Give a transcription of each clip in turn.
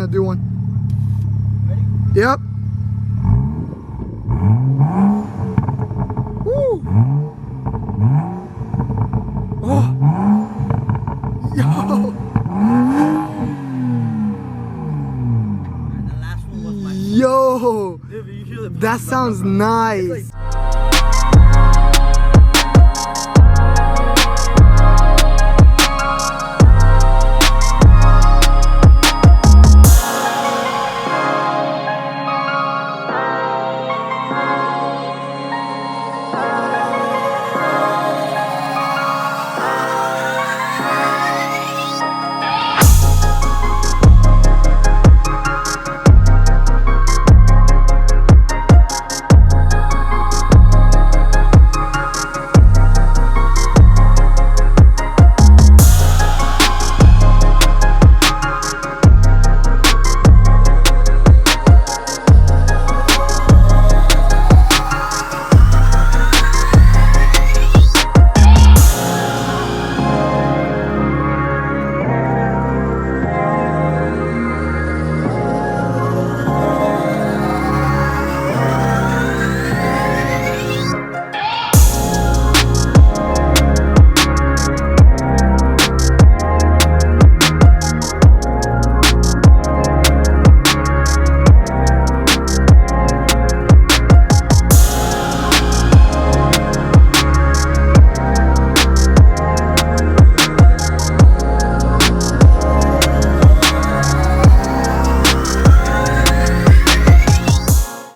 gonna do one. Ready? Yep. Woo! Oh! Yo! The last one was my Yo! dude, That sounds nice.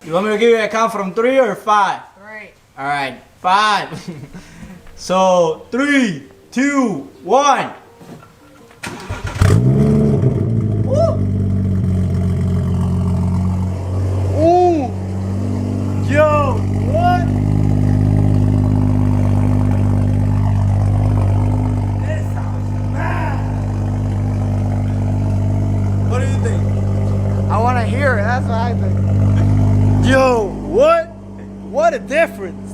You want me to give you a count from 3 or 5? 3. Alright, 5. So 3, 2, 1. Woo! Ooh! Yo, what? This sounds mad. What do you think? I wanna hear it, that's what I think. Yo, what? What a difference.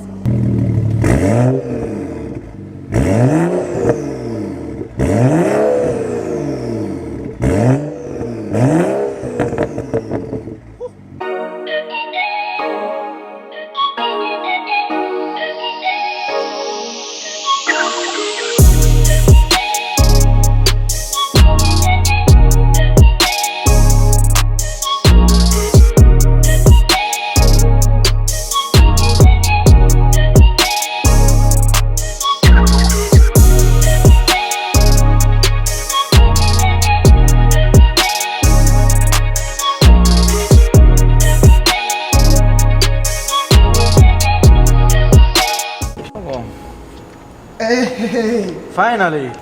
Hey! Finally.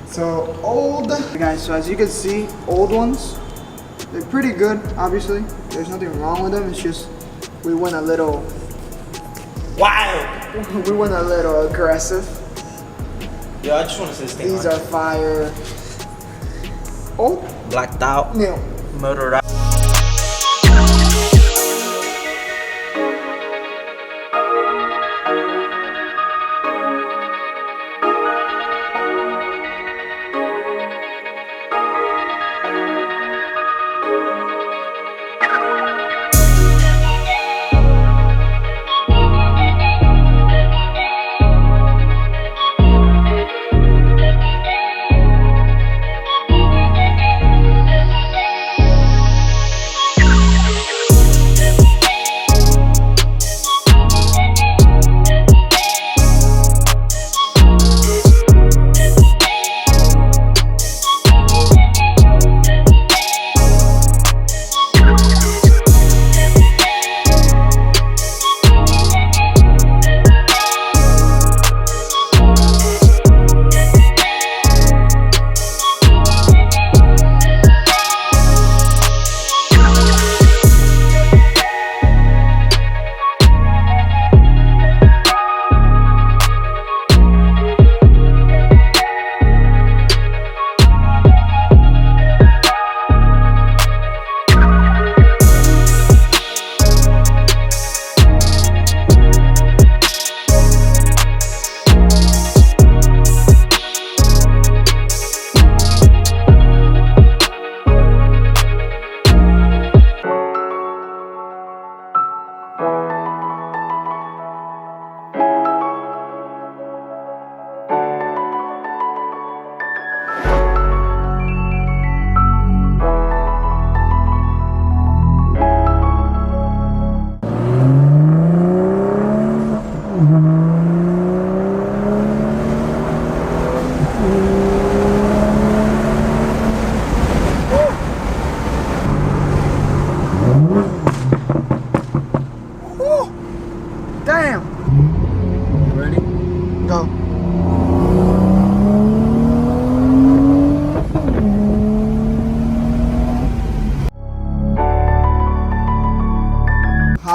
So old guys, so as you can see, old ones, they're pretty good, obviously. There's nothing wrong with them, it's just we went a little Wild. we went a little aggressive. Yo, I just want to say this thing. These are fire. Oh, blacked out, no. murdered out.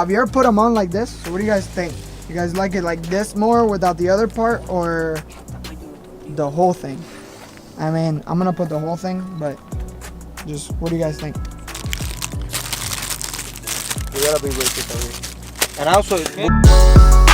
Have you ever put them on like this? So what do you guys think? You guys like it like this more without the other part, or the whole thing? I mean, I'm gonna put the whole thing, but just what do you guys think? You gotta be with it, and also.